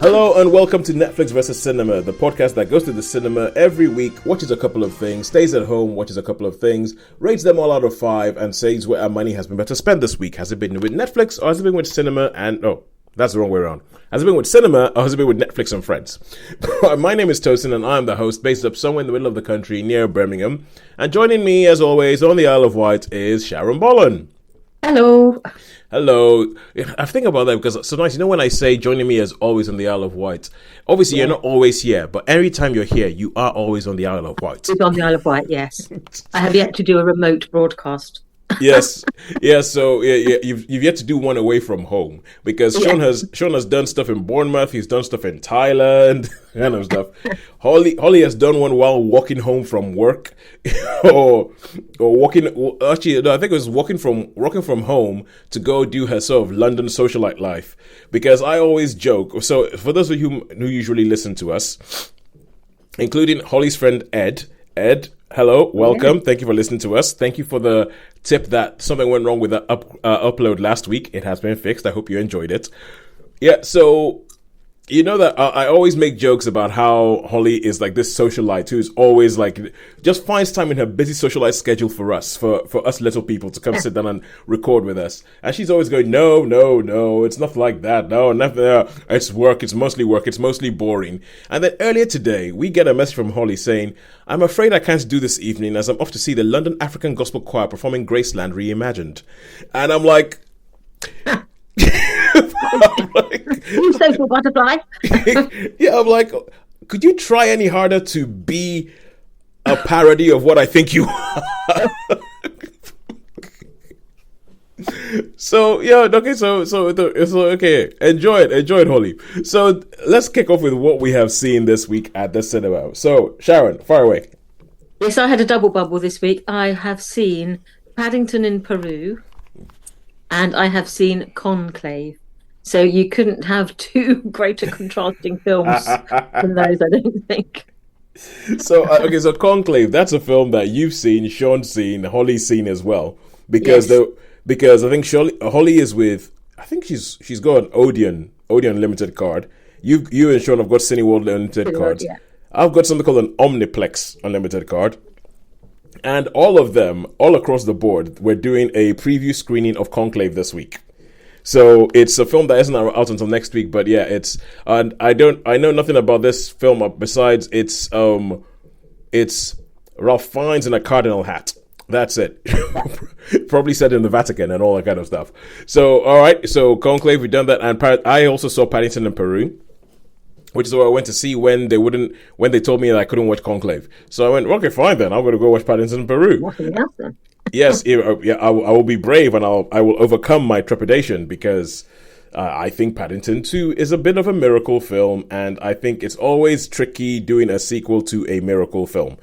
Hello and welcome to Netflix vs. Cinema, the podcast that goes to the cinema every week, watches a couple of things, stays at home, watches a couple of things, rates them all out of 5, and says where our money has been better spent this week. Has it been with Netflix or has it been with cinema? And that's the wrong way around. Has it been with cinema or has it been with Netflix and friends? My name is Tosin and I'm the host, based up somewhere in the middle of the country near Birmingham. And joining me, as always, on the Isle of Wight is Sharon Bollen. Hello. Hello. I think about that because it's so nice. You know, when I say joining me as always on the Isle of Wight, obviously You're not always here, but every time you're here, you are always on the Isle of Wight. It's on the Isle of Wight, yes. I have yet to do a remote broadcast. Yes. So you've yet to do one away from home because Sharon has done stuff in Bournemouth. He's done stuff in Thailand, kind of stuff. Holly has done one while walking home from work, or walking. Actually, no, I think it was working from home to go do her sort of London socialite life. Because I always joke. So for those of you who usually listen to us, including Holly's friend Ed. Hello, welcome. Thank you for listening to us. Thank you for the tip that something went wrong with the upload last week. It has been fixed. I hope you enjoyed it. Yeah, so you know that I always make jokes about how Holly is like this socialite who's always like just finds time in her busy socialite schedule for us little people to come sit down and record with us. And she's always going, no, it's not like that. No, nothing. It's work. It's mostly work. It's mostly boring. And then earlier today, we get a message from Holly saying, I'm afraid I can't do this evening as I'm off to see the London African Gospel Choir performing Graceland Reimagined. And I'm like... You social butterfly. Yeah, I'm like, could you try any harder to be a parody of what I think you are? So yeah, okay, so okay, enjoy it, Holly. So let's kick off with what we have seen this week at the cinema. So Sharon, fire away. Yes, I had a double bubble this week. I have seen Paddington in Peru, and I have seen Conclave. So you couldn't have two greater contrasting films than those, I don't think. So so Conclave, that's a film that you've seen, Sean's seen, Holly's seen as well, because I think Holly is with, I think she's got an Odeon Limited card. You and Sean have got Cineworld Limited cards. Yeah. I've got something called an Omniplex Unlimited card. And all of them, all across the board, we're doing a preview screening of Conclave this week. So it's a film that isn't out until next week, but yeah, it's and I know nothing about this film besides it's Ralph Fiennes in a cardinal hat. That's it. Probably set in the Vatican and all that kind of stuff. So all right, so Conclave, we've done that, and I also saw Paddington in Peru, which is what I went to see when they told me that I couldn't watch Conclave. So I went, okay, fine then, I'm going to go watch Paddington in Peru. Nothing else then. Yes, I will be brave and I will overcome my trepidation because I think Paddington 2 is a bit of a miracle film, and I think it's always tricky doing a sequel to a miracle film.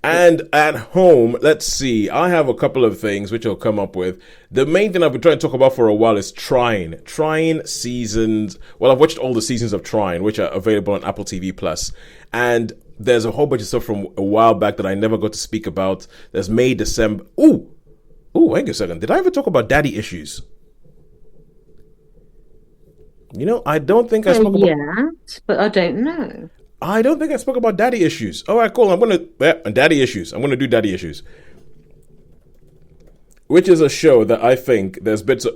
And at home, let's see, I have a couple of things which I'll come up with. The main thing I've been trying to talk about for a while is Trine. Trine seasons. Well, I've watched all the seasons of Trine, which are available on Apple TV Plus. And there's a whole bunch of stuff from a while back that I never got to speak about. There's May, December. Ooh, wait a second. Did I ever talk about daddy issues? You know, I don't think I spoke about... Yeah, but I don't know. I don't think I spoke about daddy issues. All right, cool. Daddy issues. I'm going to do daddy issues. Which is a show that I think there's bits of,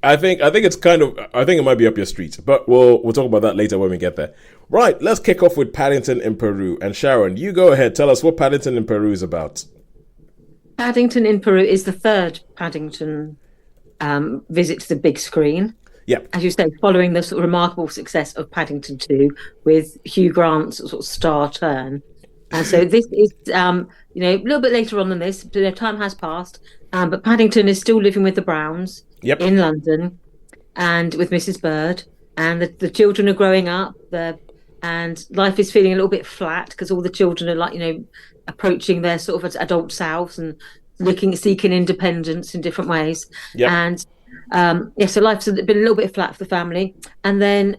I think it might be up your street, but we'll talk about that later when we get there. Right, let's kick off with Paddington in Peru. And Sharon, you go ahead. Tell us what Paddington in Peru is about. Paddington in Peru is the third Paddington visit to the big screen. Yeah. As you say, following the sort of remarkable success of Paddington 2 with Hugh Grant's sort of star turn. And so this is, a little bit later on than this. Time has passed. But Paddington is still living with the Browns in London and with Mrs. Bird. And the children are growing up. And life is feeling a little bit flat because all the children are approaching their sort of adult selves and seeking independence in different ways. Yep. And so life's been a little bit flat for the family. And then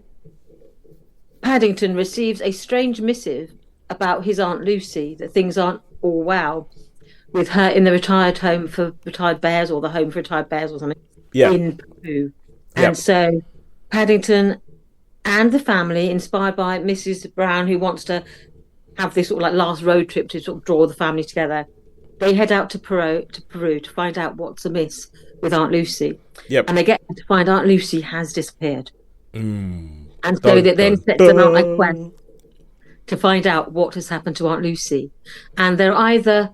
Paddington receives a strange missive about his Aunt Lucy, that things aren't all well with her in the retired home for retired bears, or the home for retired bears or something, in Peru. And so Paddington and the family, inspired by Mrs. Brown, who wants to have this sort of like last road trip to sort of draw the family together. They head out to Peru to find out what's amiss with Aunt Lucy, Yep. and they get to find Aunt Lucy has disappeared, and so Dun, they then dun, set them out a quest dun. to find out what has happened to Aunt Lucy, and they're either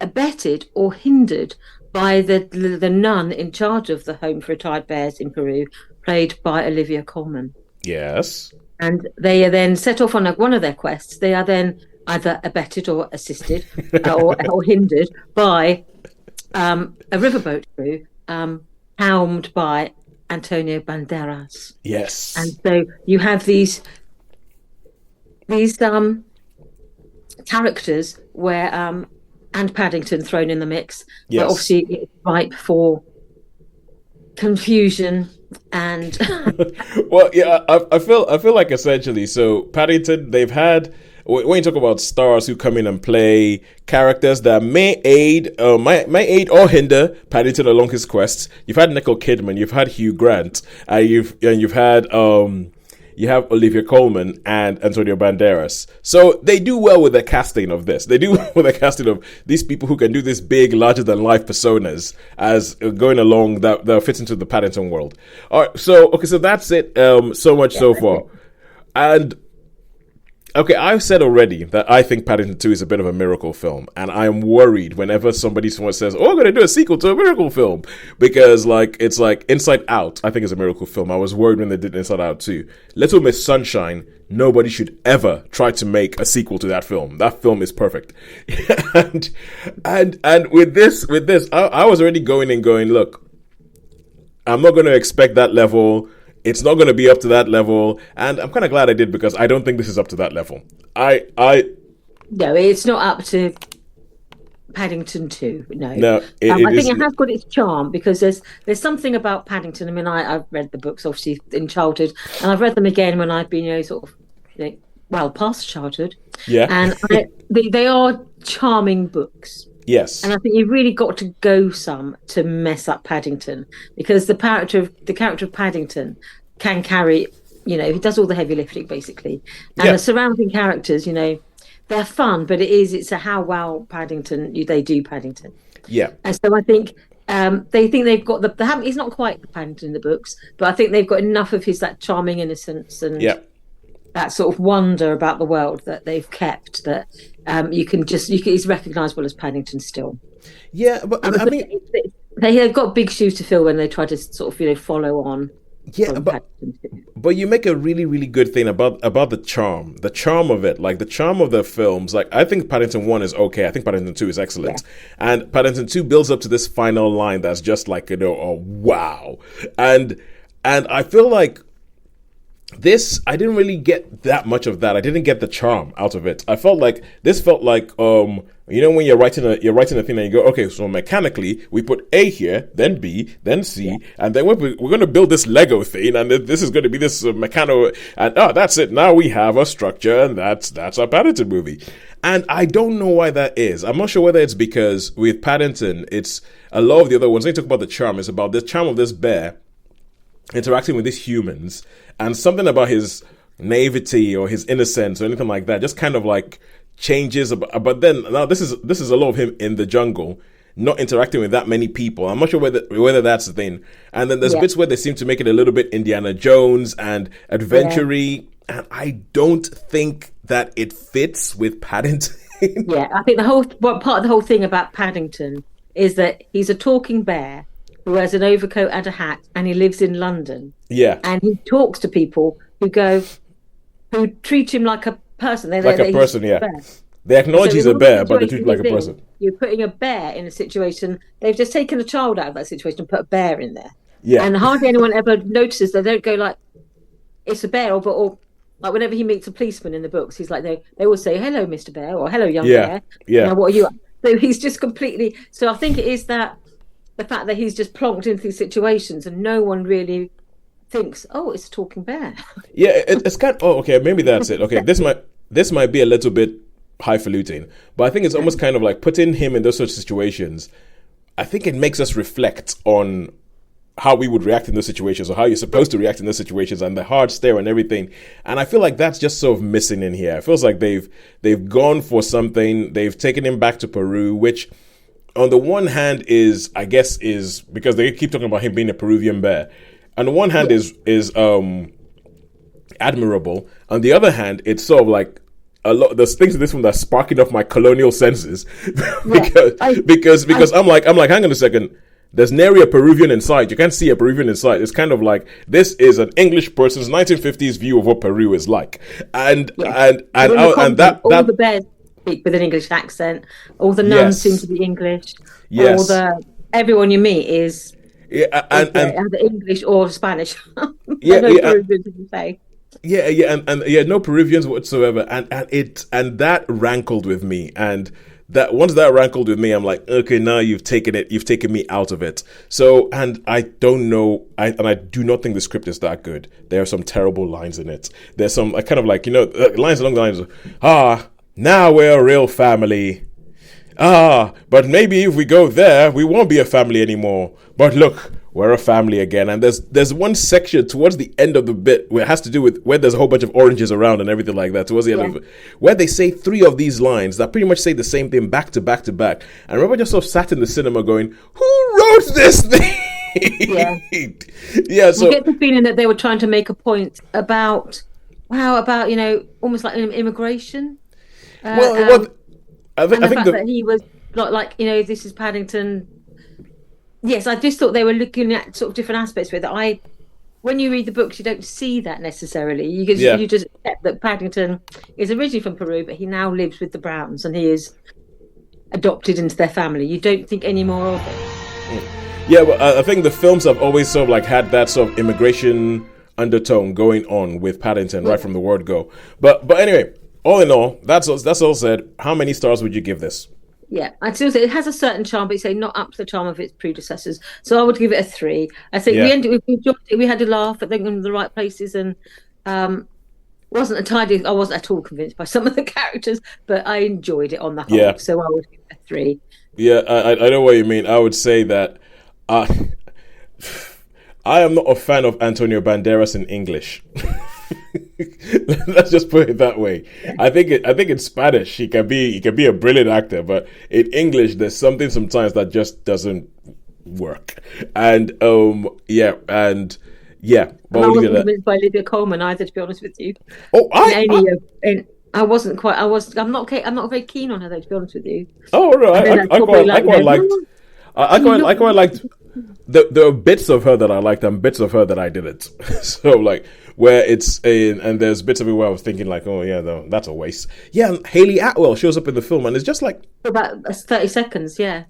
abetted or hindered by the nun in charge of the home for retired bears in Peru, played by Olivia Colman. Yes. And they are then set off on one of their quests. They are then either abetted or assisted or hindered by a riverboat crew helmed by Antonio Banderas. Yes. And so you have these characters where and Paddington thrown in the mix, Yes. but obviously it's ripe for confusion and Well, yeah, I feel like essentially, so Paddington, they've had, when you talk about stars who come in and play characters that may aid or hinder Paddington along his quests, you've had Nicole Kidman, you've had Hugh Grant, you've had you have Olivia Colman and Antonio Banderas. So they do well with the casting of this. They do well with the casting of these people who can do this big, larger-than-life personas as going along that fits into the Paddington world. All right, so that's it. So much so far. And okay, I've said already that I think Paddington 2 is a bit of a miracle film, and I am worried whenever someone says, "Oh, I'm going to do a sequel to a miracle film," because it's like Inside Out. I think is a miracle film. I was worried when they did Inside Out too. Little Miss Sunshine. Nobody should ever try to make a sequel to that film. That film is perfect. and with this, I was already going, look, I'm not going to expect that level. It's not going to be up to that level, and I'm kind of glad I did because I don't think this is up to that level. No, it's not up to Paddington 2. No, I think it has got its charm because there's something about Paddington. I mean, I've read the books obviously in childhood, and I've read them again when I've been past childhood. Yeah, and they are charming books. Yes. And I think you've really got to go some to mess up Paddington because the character of Paddington can carry, he does all the heavy lifting basically. And the surrounding characters, they're fun, but it's a how well they do Paddington. Yeah. And so I think they think they've got he's not quite the Paddington in the books, but I think they've got enough of that charming innocence and that sort of wonder about the world that they've kept that he's recognisable as Paddington still. Yeah, but I mean, they've got big shoes to fill when they try to sort of follow on. Yeah, but you make a really, really good thing about the charm of it, like the charm of the films. Like I think Paddington 1 is okay. I think Paddington 2 is excellent, and Paddington 2 builds up to this final line that's just like a wow, and I feel like. This, I didn't really get that much of that. I didn't get the charm out of it. I felt like this felt like when you're writing a thing and you go, okay, so mechanically we put A here, then B, then C, and then we're going to build this Lego thing, and this is going to be this mechano, and that's it. Now we have a structure, and that's our Paddington movie. And I don't know why that is. I'm not sure whether it's because with Paddington, it's a lot of the other ones. When you talk about the charm, it's about the charm of this bear interacting with these humans, and something about his naivety or his innocence or anything like that just kind of like changes. But then now this is a lot of him in the jungle, not interacting with that many people. I'm not sure whether that's the thing. And then there's bits where they seem to make it a little bit Indiana Jones and adventure-y, and I don't think that it fits with Paddington. Yeah, I think part of the whole thing about Paddington is that he's a talking bear who wears an overcoat and a hat, and he lives in London. Yeah. And he talks to people who treat him like a person. Like a person, yeah. They acknowledge he's a bear, but they treat him like a person. You're putting a bear in a situation. They've just taken a child out of that situation and put a bear in there. Yeah. And hardly anyone ever notices. They don't go like, it's a bear, or like whenever he meets a policeman in the books, he's like, they always say, hello, Mr. Bear, or hello, young bear. Yeah. What are you? So he's just completely. So I think it is that. The fact that he's just plonked into these situations and no one really thinks, oh, it's a talking bear. Yeah, it's kind of, okay, maybe that's it. Okay, this might be a little bit highfalutin, but I think it's almost kind of like putting him in those sorts of situations. I think it makes us reflect on how we would react in those situations, or how you're supposed to react in those situations, and the hard stare and everything. And I feel like that's just sort of missing in here. It feels like they've gone for something. They've taken him back to Peru, which on the one hand is, I guess, is because they keep talking about him being a Peruvian bear. On the one hand is admirable. On the other hand, it's sort of like a lot. There's things in this one that's sparking off my colonial senses because I'm like, hang on a second. There's nary a Peruvian in sight. You can't see a Peruvian in sight. It's kind of like this is an English person's 1950s view of what Peru is like, and all the bears speak with an English accent. All the nuns seem to be English. Yes. Everyone you meet is either English or Spanish. Peruvians, as you say. No Peruvians whatsoever, and that rankled with me, and that once that rankled with me, I'm like, okay, now you've taken me out of it. So, and I don't know, I do not think the script is that good. There are some terrible lines in it. There's some kind of like, lines along the lines of, now we're a real family. But maybe if we go there, we won't be a family anymore. But look, we're a family again. And there's one section towards the end of the bit where it has to do with where there's a whole bunch of oranges around and everything like that towards the end of it, where they say 3 of these lines that pretty much say the same thing back to back to back. And I remember just sort of sat in the cinema going, who wrote this thing? So you get the feeling that they were trying to make a point about almost like immigration. I think that he was like this is Paddington. Yes, I just thought they were looking at sort of different aspects with it. When you read the books, you don't see that necessarily. You just accept that Paddington is originally from Peru, but he now lives with the Browns and he is adopted into their family. You don't think any more of it. Yeah, but I think the films have always sort of like had that sort of immigration undertone going on with Paddington right from the word go. But anyway, all in all, that's all said. How many stars would you give this? Yeah, I'd still say it has a certain charm, but say not up to the charm of its predecessors. So I would give it a 3. I think we enjoyed it. We had a laugh. I think in the right places, and I wasn't at all convinced by some of the characters, but I enjoyed it on the whole. Yeah. So I would give it a 3. Yeah, I know what you mean. I would say that I am not a fan of Antonio Banderas in English. Let's just put it that way. I think in Spanish he can be a brilliant actor, but in English there's something sometimes that just doesn't work. And But I wasn't convinced by Lydia Coleman either, to be honest with you. I'm not very keen on her though, to be honest with you. Oh no, I quite liked. There are bits of her that I liked and bits of her that I didn't. So like where and there's bits of it where I was thinking like, oh yeah, no, that's a waste. Yeah, and Hayley Atwell shows up in the film and it's just like for about 30 seconds. Yeah.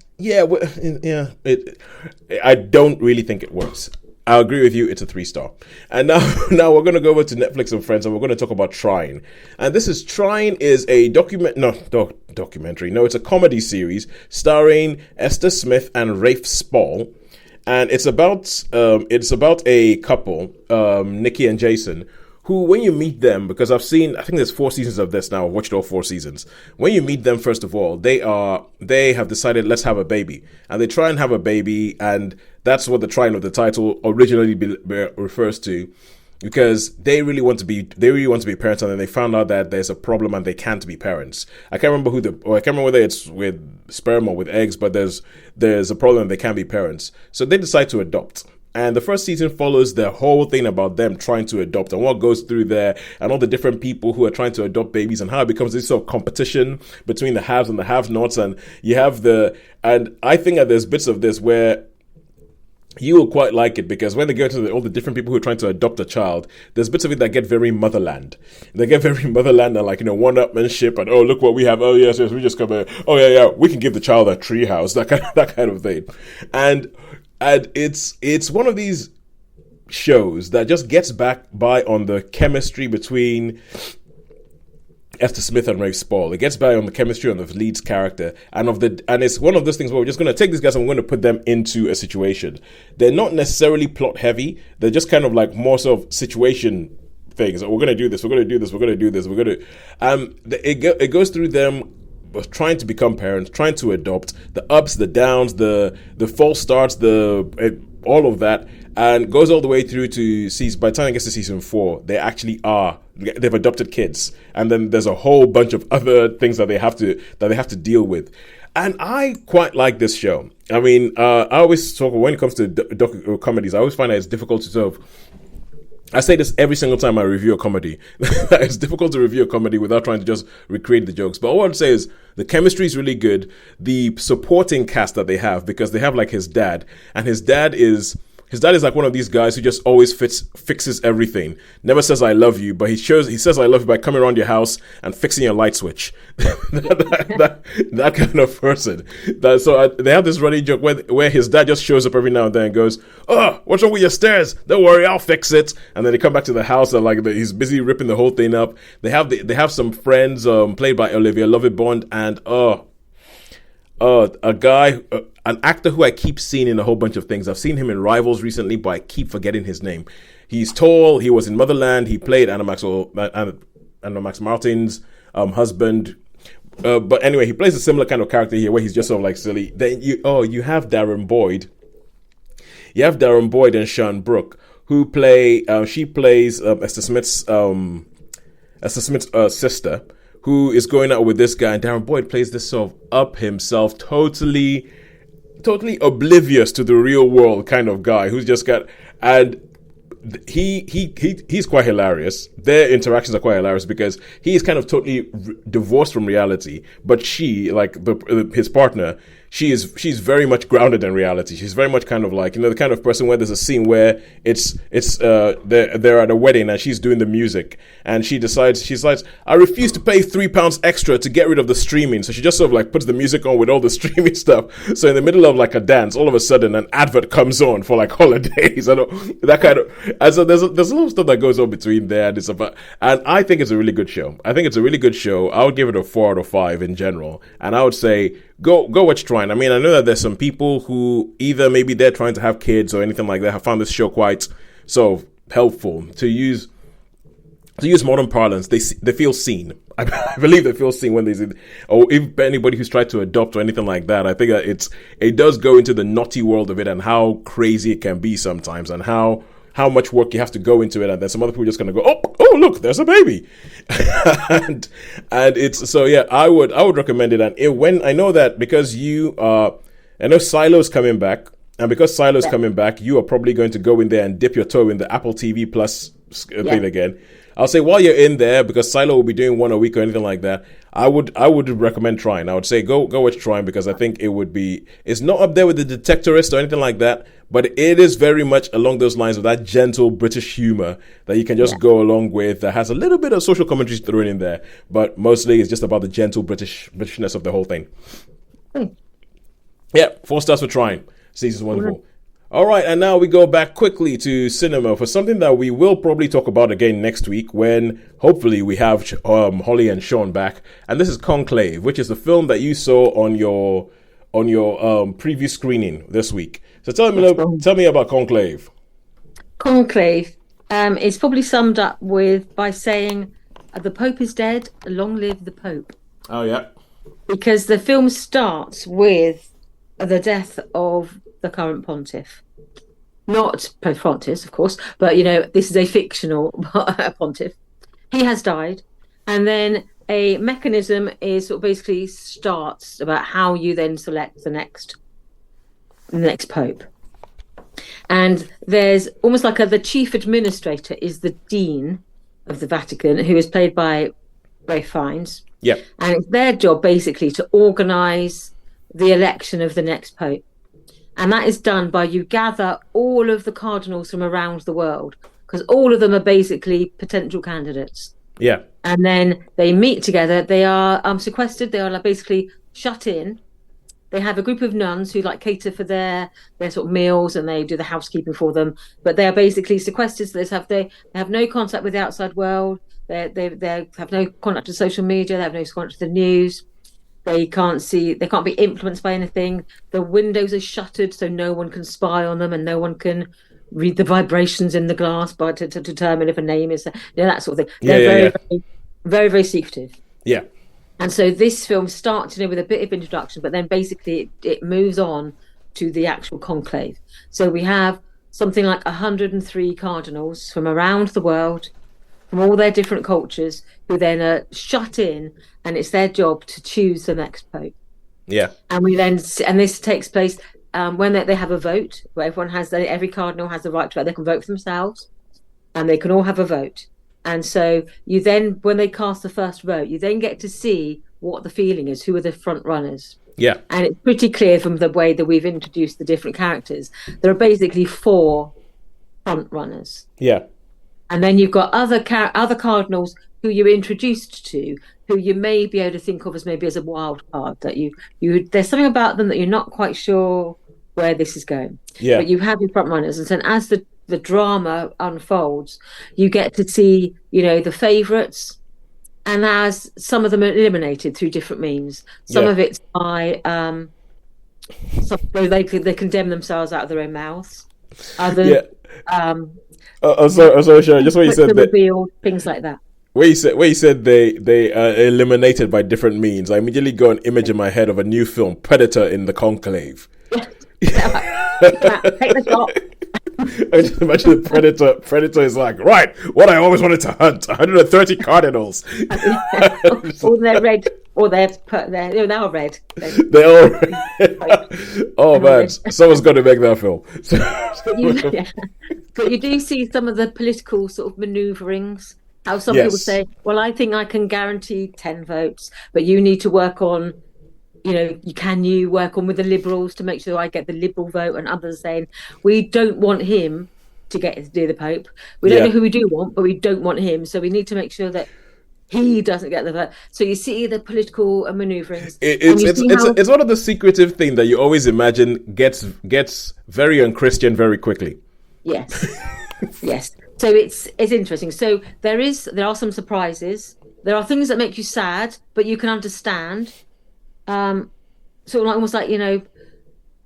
I don't really think it works. I agree with you. It's a 3-star. And now we're going to go over to Netflix and Friends, and we're going to talk about Trine. And Trine is a documentary. No, it's a comedy series starring Esther Smith and Rafe Spall. And it's about a couple, Nikki and Jason, who, when you meet them, because I think there's 4 seasons of this now. I've watched all 4 seasons. When you meet them, first of all, they have decided, let's have a baby. And they try and have a baby, and that's what the Trine of the title originally refers to, because they really want to be parents, and then they found out that there's a problem and they can't be parents. I can't remember whether it's with sperm or with eggs, but there's a problem and they can't be parents. So they decide to adopt. And the first season follows the whole thing about them trying to adopt and what goes through there and all the different people who are trying to adopt babies and how it becomes this sort of competition between the haves and the have-nots. And you have and I think that there's bits of this where you will quite like it, because when they go to all the different people who are trying to adopt a child, there's bits of it that get very motherland. They get very motherland and one-upmanship and, oh, look what we have. Oh, yes, we just come here. Oh, yeah, we can give the child a tree house, that kind of thing. And it's one of these shows that just gets back by on the chemistry between Esther Smith and Rafe Spall. It gets by on the chemistry on the lead's character, and it's one of those things where we're just going to take these guys and we're going to put them into a situation. They're not necessarily plot heavy. They're just kind of like more sort of situation things. We're going to do this. We're going to do this. We're going to do this. We're going to. It goes through them trying to become parents, trying to adopt, the ups, the downs, the false starts, the all of that, and goes all the way through to season. By the time it gets to season 4, they've adopted kids, and then there's a whole bunch of other things that they have to deal with. And I quite like this show. I mean, I always talk when it comes to comedies. I always find that it's difficult to sort of. I say this every single time I review a comedy. It's difficult to review a comedy without trying to just recreate the jokes. But all I'd say is the chemistry is really good. The supporting cast that they have, because they have like his dad, and his dad is like one of these guys who just always fixes everything. Never says I love you, but he says I love you by coming around your house and fixing your light switch. that kind of person. They have this running joke where his dad just shows up every now and then and goes, "Oh, what's wrong with your stairs? Don't worry, I'll fix it." And then they come back to the house and he's busy ripping the whole thing up. They have some friends played by Olivia Lovett-Bond and a guy, an actor who I keep seeing in a whole bunch of things. I've seen him in Rivals recently, but I keep forgetting his name. He's tall. He was in Motherland. He played Anna Max Martin's husband. But anyway, he plays a similar kind of character here, where he's just sort of like silly. Then you have Darren Boyd. You have Darren Boyd and Sean Brooke, who play. She plays Esther Smith's sister, who is going out with this guy, and Darren Boyd plays this sort of up himself, totally oblivious to the real world kind of guy who's just got, and he's quite hilarious. Their interactions are quite hilarious because he's kind of totally divorced from reality, but she, like his partner, she's very much grounded in reality. She's very much kind of like, the kind of person where there's a scene where they're at a wedding and she's doing the music, and she's like, I refuse to pay £3 extra to get rid of the streaming. So she just sort of like puts the music on with all the streaming stuff. So in the middle of like a dance, all of a sudden an advert comes on for like holidays. I know that kind of. And so there's a lot of stuff that goes on between there, and I think it's a really good show. I would give it a 4 out of 5 in general, and I would say go watch Trine. I mean, I know that there's some people who either maybe they're trying to have kids or anything like that have found this show quite so helpful. To use modern parlance, they feel seen. I believe they feel seen when they see, or if anybody who's tried to adopt or anything like that. I think that it does go into the naughty world of it and how crazy it can be sometimes, and how much work you have to go into it, and then some other people are just going to go, oh look, there's a baby. and it's so, yeah, I would recommend it. And when I know that, because I know Silo's coming back, and because Silo's coming back, you are probably going to go in there and dip your toe in the Apple TV Plus thing again. I'll say while you're in there, because Silo will be doing one a week or anything like that, I would recommend Trine. I would say go watch Trine, because I think it's not up there with The Detectorist or anything like that, but it is very much along those lines of that gentle British humor that you can just go along with, that has a little bit of social commentary thrown in there, but mostly it's just about the gentle Britishness of the whole thing. Yeah, 4 stars for Trine. Season's wonderful. All right, and now we go back quickly to cinema for something that we will probably talk about again next week, when hopefully we have Holly and Sean back. And this is Conclave, which is the film that you saw on your preview screening this week. So tell me about Conclave. Conclave is probably summed up by saying, "The Pope is dead. Long live the Pope." Oh yeah, because the film starts with the death of the current pontiff. Not Pope Francis, of course, but this is a fictional pontiff. He has died, and then a mechanism is sort of basically starts about how you then select the next pope. And there's almost like the chief administrator is the dean of the Vatican, who is played by Ralph Fiennes. Yeah. And it's their job basically to organise the election of the next pope. And that is done by you gather all of the cardinals from around the world, because all of them are basically potential candidates. Yeah. And then they meet together. They are sequestered. They are basically shut in. They have a group of nuns who cater for their sort of meals, and they do the housekeeping for them. But they are basically sequestered. So they have no contact with the outside world. They have no contact with social media. They have no contact with the news. They can't be influenced by anything. The windows are shuttered, so no one can spy on them, and no one can read the vibrations in the glass to determine if a name is that sort of thing. They're very, very, very secretive. Yeah. And so this film starts, with a bit of introduction, but then basically it moves on to the actual conclave. So we have something like 103 cardinals from around the world, from all their different cultures, who then are shut in, and it's their job to choose the next pope. Yeah. And this takes place when they have a vote, where every cardinal has the right to vote. They can vote for themselves, and they can all have a vote. And so you then, when they cast the first vote, you then get to see what the feeling is, who are the front runners. Yeah. And it's pretty clear from the way that we've introduced the different characters. There are basically 4 front runners. Yeah. And then you've got other cardinals who you're introduced to, who you may be able to think of as maybe as a wild card, that you there's something about them that you're not quite sure where this is going. Yeah. But you have your front runners, and then as the drama unfolds, you get to see, the favourites, and as some of them are eliminated through different means. Some of it's by they condemn themselves out of their own mouths. Others, sorry, Sharon. Just what you said that revealed, things like that. Where you said they are eliminated by different means, I immediately got an image in my head of a new film, Predator in the Conclave. Take the shot. I just imagine the Predator is like, right, what I always wanted to hunt, 130 cardinals. Or they're red, or they're now red. They're all red. Oh man, someone's got to make that film. But you do see some of the political sort of maneuverings. How some people say, well, I think I can guarantee 10 votes, but you need to work on, you work on with the Liberals to make sure I get the Liberal vote, and others saying, we don't want him to do the Pope. We don't know who we do want, but we don't want him. So we need to make sure that he doesn't get the vote. So you see the political maneuverings. It's one of the secretive things that you always imagine gets very unchristian very quickly. Yes. Yes. So it's interesting. So there are some surprises. There are things that make you sad, but you can understand. Sort of almost like, I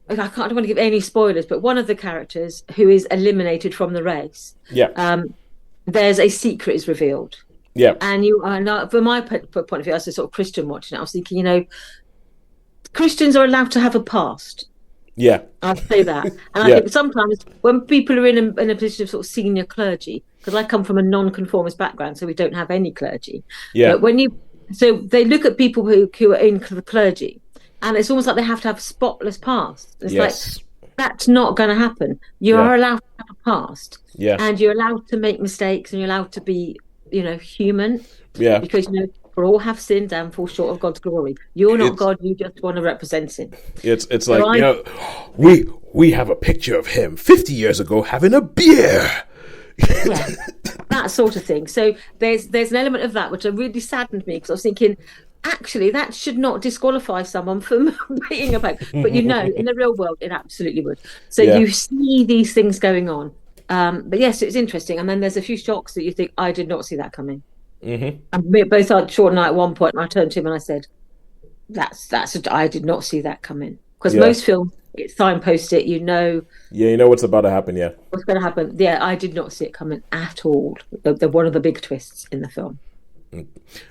don't want to give any spoilers, but one of the characters who is eliminated from the race, there's a secret is revealed. Yeah. And you are not, from my point of view, as a sort of Christian watching it, I was thinking, Christians are allowed to have a past. Yeah, I'd say that. And I think sometimes when people are in a position of sort of senior clergy, because I come from a non-conformist background, so we don't have any clergy. Yeah. But so they look at people who are in the clergy, and it's almost like they have to have a spotless past. It's like, that's not going to happen. You are allowed to have a past. Yeah. And you're allowed to make mistakes, and you're allowed to be, human. Yeah. Because, for all have sinned and fall short of God's glory. You're not God, you just want to represent him. It's like, we have a picture of him 50 years ago having a beer. That sort of thing. So there's an element of that which really saddened me, because I was thinking, actually, that should not disqualify someone from being a pope. But in the real world, it absolutely would. So you see these things going on. But yes, it's interesting. And then there's a few shocks that you think, I did not see that coming. Mm-hmm. And we both had Sean and I at one point, and I turned to him and I said, I did not see that coming. Because most films, it's signpost it, you know what's about to happen. What's going to happen. I did not see it coming at all. They're one of the big twists in the film.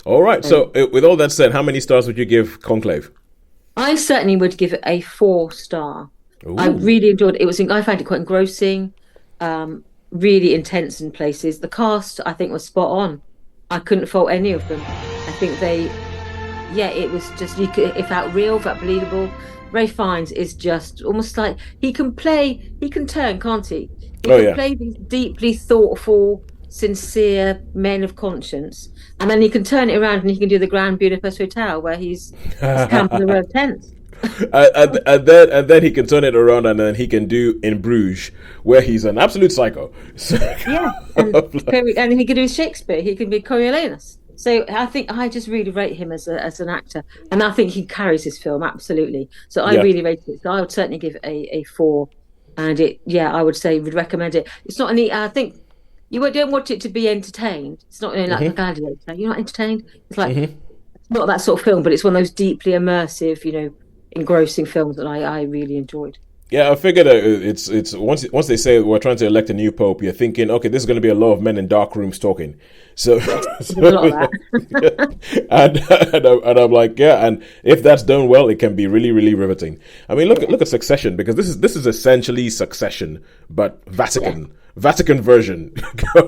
All right, so with all that said, how many stars would you give Conclave? I certainly would give it a 4-star. Ooh. I really enjoyed it. I found it quite engrossing, really intense in places. The cast, I think, was spot on. I couldn't fault any of them. I think it was just, it felt real, felt believable. Ralph Fiennes is just almost like he can turn, can't he? He can play these deeply thoughtful, sincere men of conscience, and then he can turn it around and he can do the Grand Budapest Hotel where he's camping the road tents. and then he can turn it around, and then he can do In Bruges, where he's an absolute psycho. And he can do Shakespeare. He can be Coriolanus. So I think I just really rate him as an actor, and I think he carries his film absolutely. So I really rate it. So I would certainly give it a 4, and I would say would recommend it. It's not any. I think you don't want it to be entertained. It's not like a Gladiator. You're not entertained. It's like it's not that sort of film, but it's one of those deeply immersive, engrossing films that I really enjoyed. Yeah, I figured it's once they say we're trying to elect a new pope, you're thinking, okay, this is going to be a lot of men in dark rooms talking. So, There's a lot of that. and I'm like, yeah, and if that's done well, it can be really, really riveting. I mean, look at Succession, because this is essentially Succession, but Vatican version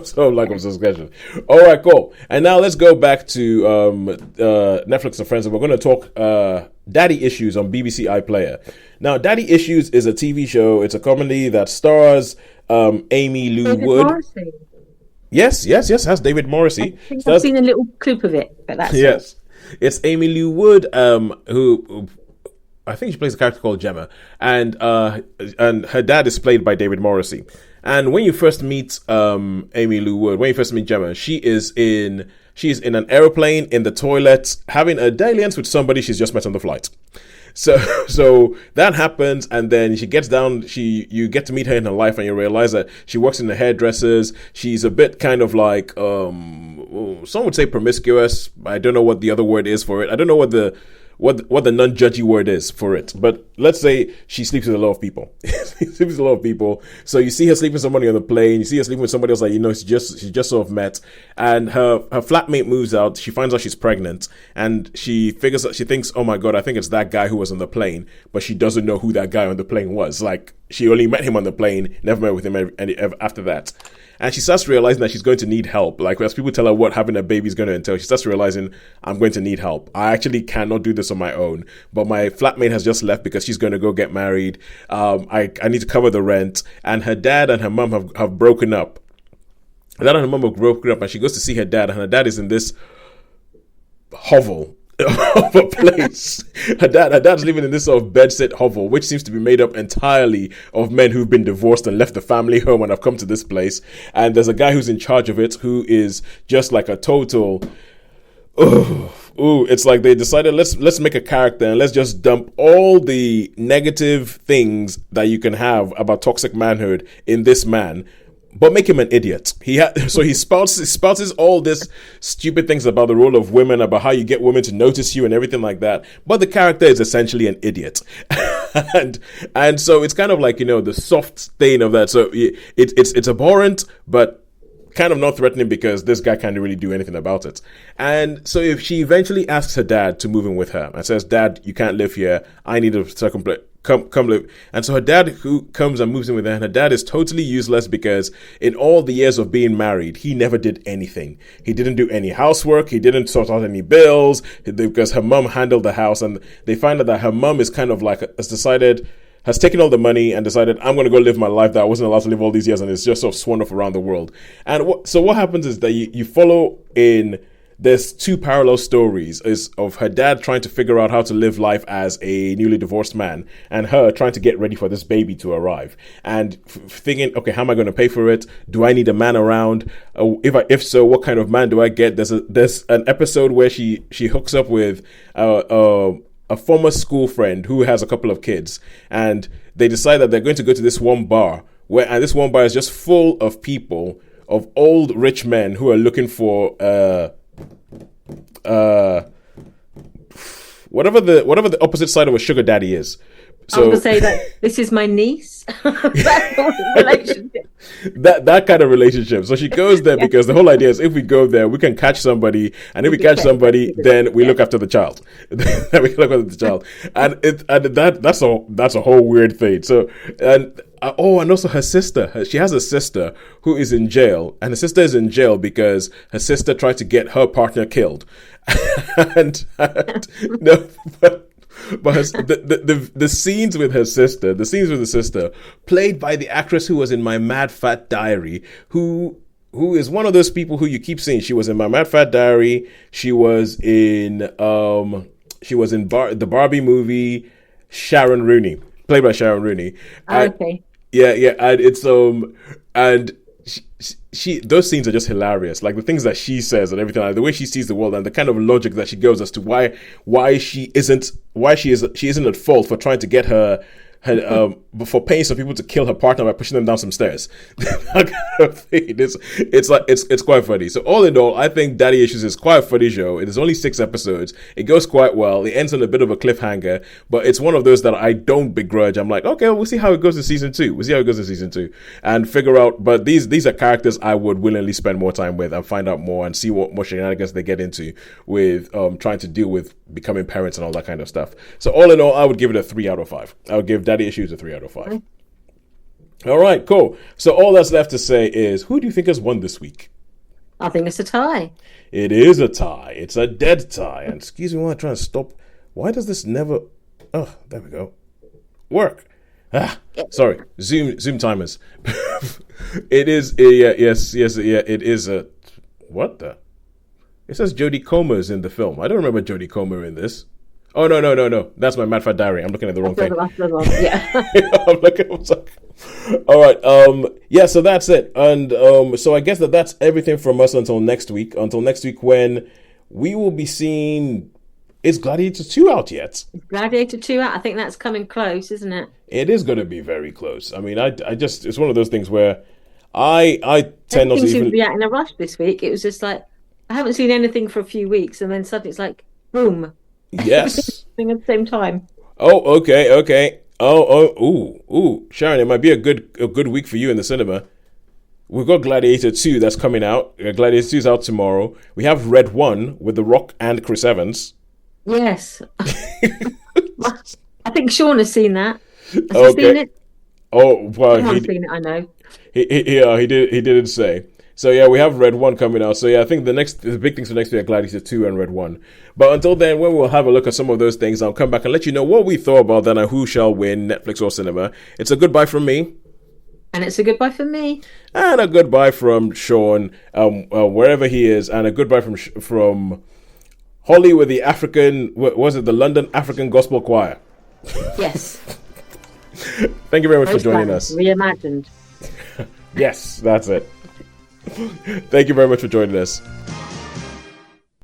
so like of Succession. All right, cool. And now let's go back to Netflix and Friends, and we're going to talk Daddy Issues on BBC iPlayer. Now, Daddy Issues is a TV show. It's a comedy that stars Amy Lou David Wood. Morrissey. Yes, has David Morrissey. I think I've seen a little clip of it, but that's yes. It's Amy Lou Wood, who I think she plays a character called Gemma, and her dad is played by David Morrissey. And when you first meet Amy Lou Wood, when you first meet Gemma, she's in an airplane in the toilet having a dalliance with somebody she's just met on the flight. So that happens, and then she gets down. You get to meet her in her life, and you realize that she works in the hairdressers. She's a bit kind of like some would say promiscuous. I don't know what the other word is for it. I don't know what the non-judgy word is for it, but let's say she sleeps with a lot of people. She sleeps with a lot of people. So you see her sleeping with somebody on the plane. You see her sleeping with somebody else that she just sort of met, and her flatmate moves out. She finds out she's pregnant, and she thinks, oh my god, I think it's that guy who was on the plane, but she doesn't know who that guy on the plane was. Like, she only met him on the plane, never met with him after that. And she starts realizing that she's going to need help. Like, as people tell her what having a baby is going to entail, she starts realizing, I'm going to need help. I actually cannot do this on my own. But my flatmate has just left because she's going to go get married. I need to cover the rent. And her dad and her mom have broken up. Her dad and her mom have broken up, and she goes to see her dad, and her dad is in this hovel of a place. Her dad's living in this sort of bedsit hovel, which seems to be made up entirely of men who've been divorced and left the family home and have come to this place. And there's a guy who's in charge of it who is just like a total. It's like they decided let's make a character and let's just dump all the negative things that you can have about toxic manhood in this man, but make him an idiot. So he spouts all this stupid things about the role of women, about how you get women to notice you and everything like that. But the character is essentially an idiot. and so it's kind of like, the soft stain of that. So it's abhorrent, but kind of not threatening because this guy can't really do anything about it. And so if she eventually asks her dad to move in with her and says, Dad, you can't live here. I need to come live. And so her dad who comes and moves in with her, and her dad is totally useless because in all the years of being married, he never did anything. He didn't do any housework. He didn't sort out any bills because her mom handled the house. And they find out that her mom is kind of like, has taken all the money and decided, I'm going to go live my life that I wasn't allowed to live all these years, and it's just sort of sworn off around the world. And so what happens is that you follow in, there's two parallel stories is of her dad trying to figure out how to live life as a newly divorced man, and her trying to get ready for this baby to arrive, and thinking, okay, how am I going to pay for it? Do I need a man around? If so, what kind of man do I get? There's an episode where she hooks up with a former school friend who has a couple of kids, and they decide that they're going to go to this one bar and this one bar is just full of people, of old rich men who are looking for whatever the opposite side of a sugar daddy is. So, I was going to say that this is my niece. That relationship. That kind of relationship. So she goes there because the whole idea is if we go there, we can catch somebody, and if we catch somebody, then we look after the child. And that's a whole weird thing. So and also her sister. She has a sister who is in jail, and her sister is in jail because her sister tried to get her partner killed. No, but the scenes with her sister, the sister, played by the actress who was in My Mad Fat Diary, who is one of those people who you keep seeing. She was in My Mad Fat Diary. She was in the Barbie movie, Sharon Rooney, played by Sharon Rooney. Okay. Yeah, and it's and she those scenes are just hilarious. Like the things that she says and everything, like the way she sees the world and the kind of logic that she goes as to why she isn't at fault for trying to get her And, for paying some people to kill her partner by pushing them down some stairs. It's quite funny. So all in all, I think Daddy Issues is quite a funny show. It is only 6 episodes. It goes quite well. It ends on a bit of a cliffhanger, but it's one of those that I don't begrudge. I'm like, okay, we'll see how it goes in season 2. And figure out. But these are characters I would willingly spend more time with and find out more and see what more shenanigans they get into with trying to deal with becoming parents and all that kind of stuff. So all in all, I would give it a 3 out of 5. I would give Daddy Issues a 3 out of 5. All right, cool. So all that's left to say is, who do you think has won this week? I think it's a tie. It is a tie. It's a dead tie. And excuse me while I try to stop. Why does this never... Oh, there we go. Work. Sorry. Zoom timers. It is a... Yes, it is a... What the... It says Jodie Comer's in the film. I don't remember Jodie Comer in this. Oh, no. That's my Mad Fat Diary. I'm looking at the wrong thing. Yeah. I'm looking... All right. Yeah, so that's it. And so I guess that's everything from us until next week. Until next week when we will be seeing... Is Gladiator 2 out yet? Gladiator 2 out. I think that's coming close, isn't it? It is going to be very close. I mean, I just... It's one of those things where I tend not to even... to be out in a rush this week. It was just like... I haven't seen anything for a few weeks, and then suddenly it's like, boom. Yes. At the same time. Oh, okay. Ooh. Sharon, it might be a good week for you in the cinema. We've got Gladiator 2 that's coming out. Gladiator 2 is out tomorrow. We have Red 1 with The Rock and Chris Evans. Yes. I think Sean has seen that. Has he seen it? Oh, well, Sean's seen it, I know. He didn't say. So yeah, we have Red 1 coming out. So yeah, I think the big things for next week are Gladiator 2 and Red 1. But until then, when we'll have a look at some of those things, I'll come back and let you know what we thought about that and who shall win, Netflix or cinema. It's a goodbye from me. And it's a goodbye from me. And a goodbye from Sean, wherever he is. And a goodbye from Holly with the the London African Gospel Choir. Yes. Thank you very much for joining us. Reimagined. Yes, that's it. Thank you very much for joining us.